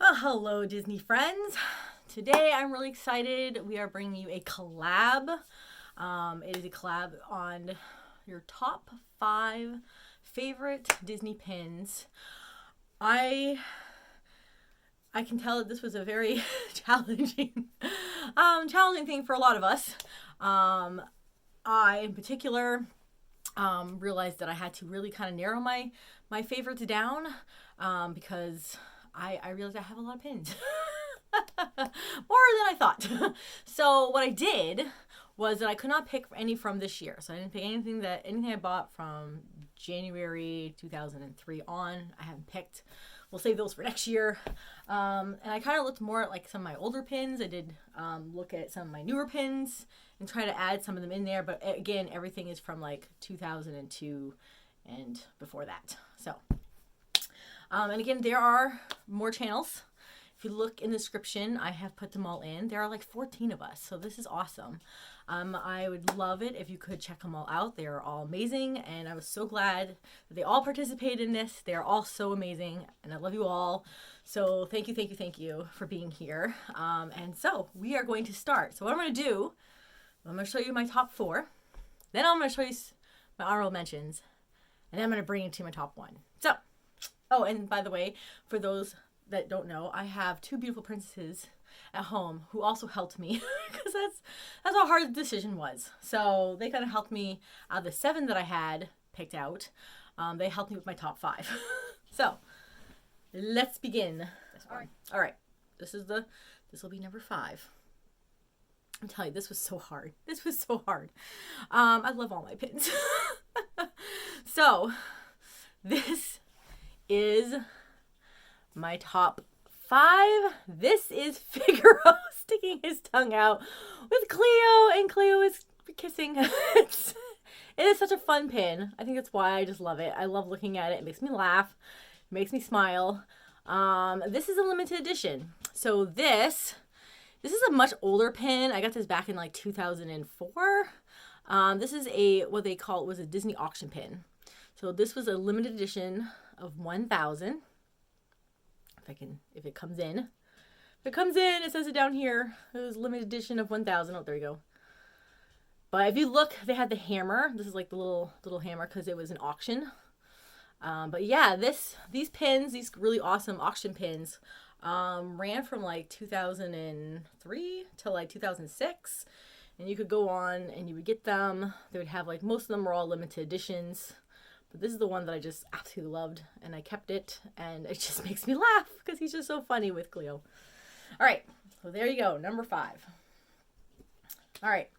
Well, hello, Disney friends. Today I'm really excited. We are bringing you a collab. It is a collab on your top 5 favorite Disney pins. I can tell that this was a very challenging thing for a lot of us. I, in particular, realized that I had to really kind of narrow my favorites down because I realized I have a lot of pins. More than I thought. So what I did was that I could not pick any from this year. So I didn't pick anything I bought from January 2003 on. I haven't picked. We'll save those for next year. And I kind of looked more at like some of my older pins. I did look at some of my newer pins and try to add some of them in there. But again, everything is from like 2002 and before that. So, and again, there are more channels. If you look in the description, I have put them all in. There are like 14 of us, so this is awesome. I would love it if you could check them all out. They are all amazing, and I was so glad that they all participated in this. They are all so amazing, and I love you all. So thank you for being here. And so we are going to start. So what I'm going to do, I'm going to show you my top 4. Then I'm going to show you my honorable mentions, and then I'm going to bring it to my top 1. So, oh, and by the way, for those that don't know, I have 2 beautiful princesses at home who also helped me because that's how hard the decision was. So they kind of helped me out of the 7 that I had picked out. They helped me with my top 5. So let's begin. All right. This will be number 5. I'm telling you, this was so hard. I love all my pins. So this is my top 5. This is Figaro sticking his tongue out with Cleo, and Cleo is kissing. It is such a fun pin. I think that's why I just love it. I love looking at it. It makes me laugh. It makes me smile. This is a limited edition. So this is a much older pin. I got this back in like 2004. This is what they call was a Disney auction pin. So this was a limited edition of 1,000. If it comes in. If it comes in, it says it down here. It was limited edition of 1,000. Oh, there you go. But if you look, they had the hammer. This is like the little hammer because it was an auction. But yeah, these pins, these really awesome auction pins, ran from like 2003 to like 2006. And you could go on and you would get them. They would have like, most of them were all limited editions. But this is the one that I just absolutely loved, and I kept it, and it just makes me laugh because he's just so funny with Cleo. All right, so there you go, number 5. All right,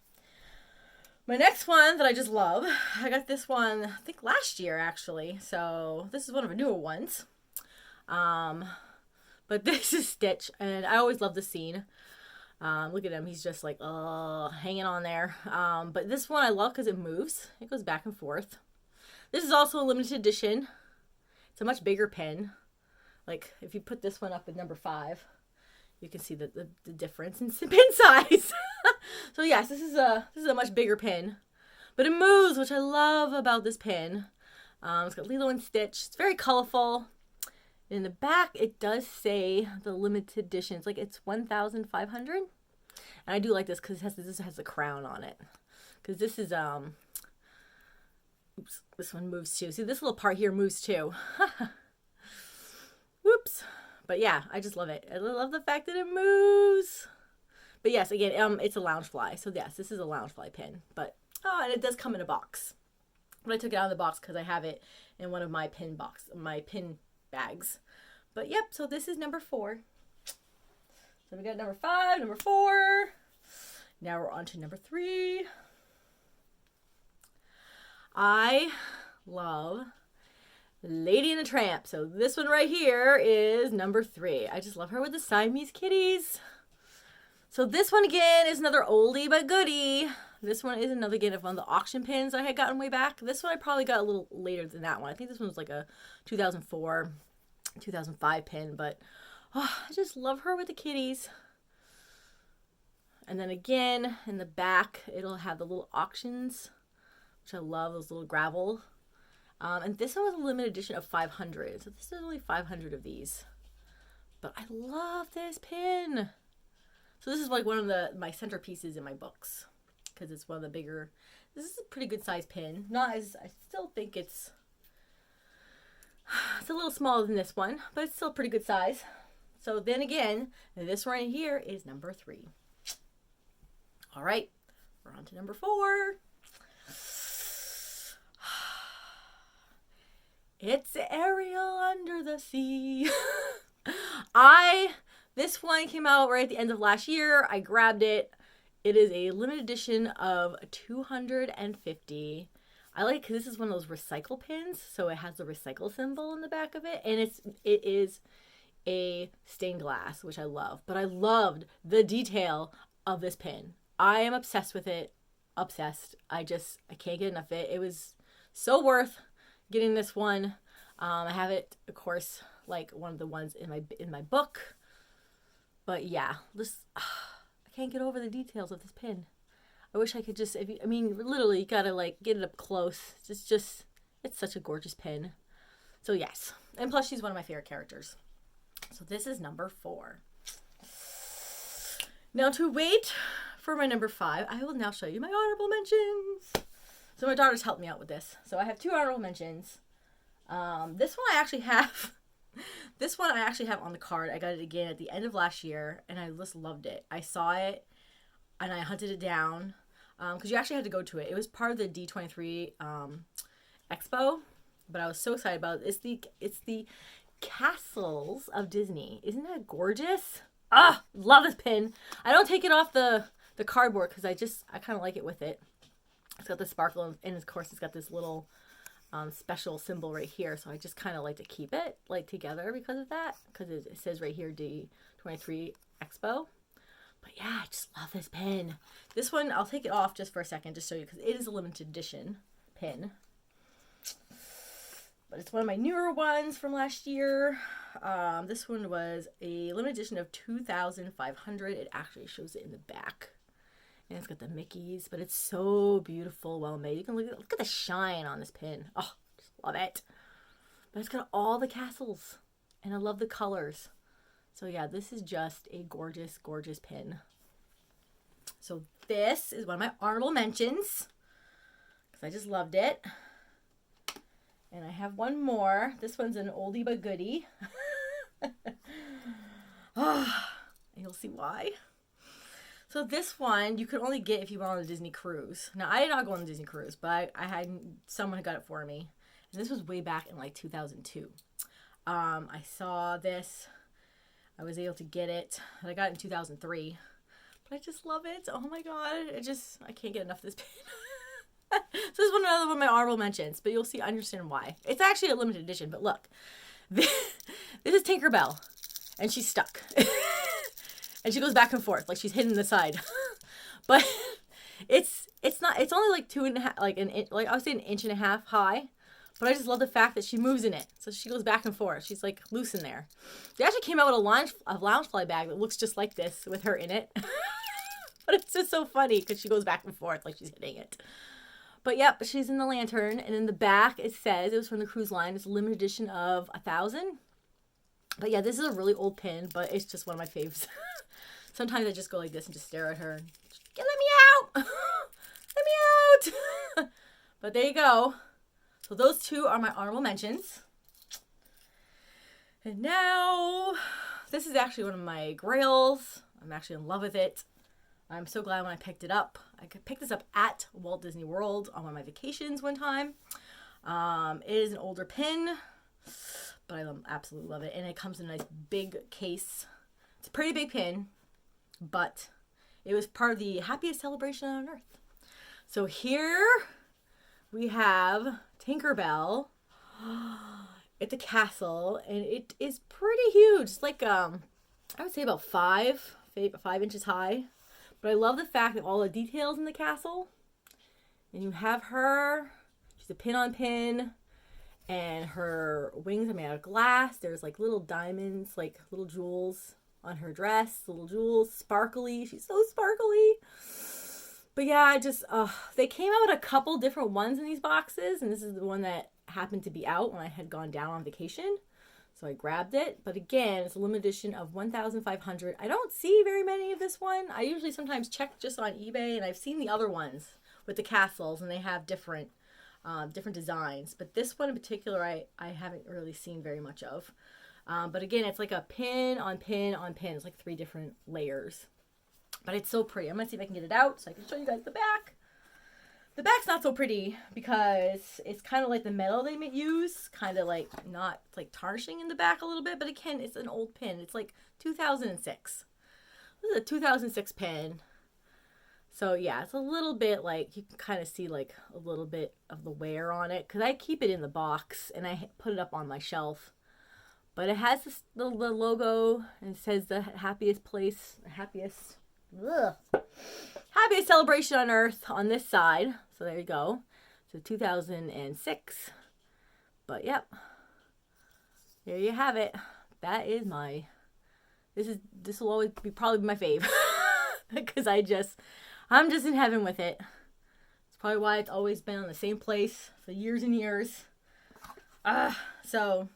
my next one that I just love, I got this one, I think last year actually, so this is one of the newer ones. But this is Stitch, and I always love the scene. Look at him, he's just like, hanging on there. But this one I love because it moves, it goes back and forth. This is also a limited edition. It's a much bigger pin. Like, if you put this one up at number 5, you can see the difference in pin size. So yes, this is a much bigger pin. But it moves, which I love about this pin. It's got Lilo and Stitch. It's very colorful. In the back, it does say the limited edition. It's like it's 1,500. And I do like this because this has a crown on it. Because this is oops, this one moves too. See, this little part here moves too. Whoops. But yeah, I just love it. I love the fact that it moves. But yes, again, it's a Loungefly. So yes, this is a Loungefly pin. But, and it does come in a box. But I took it out of the box because I have it in one of my pin bags. But yep, so this is number 4. So we got number 5, number 4. Now we're on to number 3. I love Lady and the Tramp. So this one right here is number 3. I just love her with the Siamese kitties. So this one again is another oldie but goodie. This one is another again of one of the auction pins I had gotten way back. This one I probably got a little later than that one. I think this one was like a 2004, 2005 pin. But I just love her with the kitties. And then again, in the back, it'll have the little auctions, which I love, those little gravel. And this one was a limited edition of 500. So this is only 500 of these. but I love this pin. So this is like one of my centerpieces in my books because it's one of the bigger. This is a pretty good size pin. Not as, I still think it's a little smaller than this one, but it's still pretty good size. So then again, this right here is number 3. All right, we're on to number 4. It's Ariel Under the Sea. This one came out right at the end of last year. I grabbed it. It is a limited edition of 250. I like because this is one of those recycle pins, so it has the recycle symbol in the back of it, and it is a stained glass, which I love. But I loved the detail of this pin. I am obsessed with it. Obsessed. I can't get enough of it. It was so worth getting this one. I have it, of course, like one of the ones in my book. But yeah, I can't get over the details of this pin. I wish I could just, literally, you gotta like get it up close. It's such a gorgeous pin. So yes, and plus she's one of my favorite characters. So this is number 4. Now to wait for my number 5, I will now show you my honorable mentions. So my daughter's helped me out with this. So I have 2 honorable mentions. This one I actually have. This one I actually have on the card. I got it again at the end of last year, and I just loved it. I saw it, and I hunted it down, because you actually had to go to it. It was part of the D23 Expo, but I was so excited about it. It's the Castles of Disney. Isn't that gorgeous? Love this pin. I don't take it off the cardboard because I kind of like it with it. It's got the sparkle, and of course it's got this little special symbol right here, so I just kind of like to keep it like together because of that, because it says right here D23 Expo. But yeah, I just love this pin. This one, I'll take it off just for a second to show you because it is a limited edition pin. But it's one of my newer ones from last year. This one was a limited edition of 2,500. It actually shows it in the back. And it's got the Mickeys, but it's so beautiful, well made. You can look at the shine on this pin. Oh, just love it. But it's got all the castles, and I love the colors. So yeah, this is just a gorgeous, gorgeous pin. So this is one of my honorable mentions because I just loved it. And I have one more. This one's an oldie but goodie. You'll see why. So this one you could only get if you went on a Disney cruise. Now I did not go on the Disney cruise, but I had someone who got it for me. And this was way back in like 2002. I saw this. I was able to get it. And I got it in 2003. But I just love it. Oh my god. I can't get enough of this pin. So this is another one of my honorable mentions, but you'll see, understand why. It's actually a limited edition, but look. This is Tinkerbell. And she's stuck. And she goes back and forth, like she's hidden in the side. But it's only like 2.5, like I would say an inch and a half high. But I just love the fact that she moves in it. So she goes back and forth. She's like loose in there. They actually came out with a Loungefly bag that looks just like this with her in it. But it's just so funny because she goes back and forth like she's hitting it. But yep, she's in the lantern. And in the back it says, it was from the cruise line, it's a limited edition of 1,000. But yeah, this is a really old pin, but it's just one of my faves. Sometimes I just go like this and just stare at her. And let me out! Let me out! But there you go. So those 2 are my honorable mentions. And now, this is actually one of my grails. I'm actually in love with it. I'm so glad when I picked it up. I could pick this up at Walt Disney World on one of my vacations one time. It is an older pin, but I absolutely love it. And it comes in a nice big case. It's a pretty big pin, but it was part of the happiest celebration on earth. So here we have Tinkerbell at the castle, and it is pretty huge. It's like I would say about 5 inches high. But I love the fact that all the details in the castle. And you have her. She's a pin-on-pin. And her wings are made out of glass. There's like little diamonds, like little jewels on her dress. Little jewels, sparkly. She's so sparkly. But yeah, they came out with a couple different ones in these boxes. And this is the one that happened to be out when I had gone down on vacation. So I grabbed it, but again, it's a limited edition of 1,500. I don't see very many of this one. I usually sometimes check just on eBay, and I've seen the other ones with the castles, and they have different designs. But this one in particular, I haven't really seen very much of. But again, it's like a pin on pin on pin. It's like 3 different layers. But it's so pretty. I'm going to see if I can get it out so I can show you guys the back. The back's not so pretty because it's kind of like the metal they use, kind of like not like tarnishing in the back a little bit, but again, it's an old pin. It's like 2006. This is a 2006 pin. So yeah, it's a little bit like, you can kind of see like a little bit of the wear on it because I keep it in the box and I put it up on my shelf. But it has this, the logo, and it says the happiest place, happiest celebration on earth on this side. So there you go. So 2006. But yep. There you have it. That is my, this will always be probably my fave. Because I'm just in heaven with it. It's probably why it's always been on the same place for years and years. So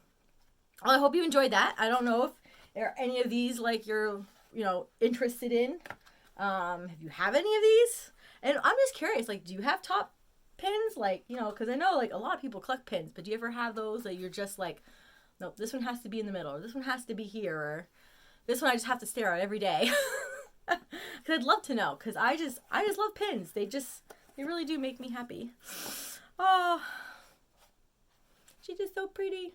well, I hope you enjoyed that. I don't know if there are any of these like you're, interested in. If you have any of these, and I'm just curious, like, do you have top pins? Like, because I know like a lot of people collect pins, but do you ever have those that you're just like, nope, this one has to be in the middle, or this one has to be here, or this one I just have to stare at every day? Because I'd love to know, because I just love pins. They really do make me happy. Oh, she's just so pretty.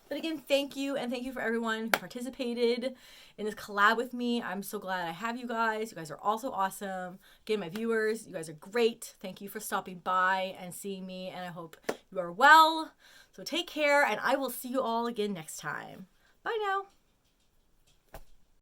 But again, thank you, and thank you for everyone who participated in this collab with me. I'm so glad I have you guys. You guys are also awesome. Again, my viewers, you guys are great. Thank you for stopping by and seeing me, and I hope you are well. So take care, and I will see you all again next time. Bye now.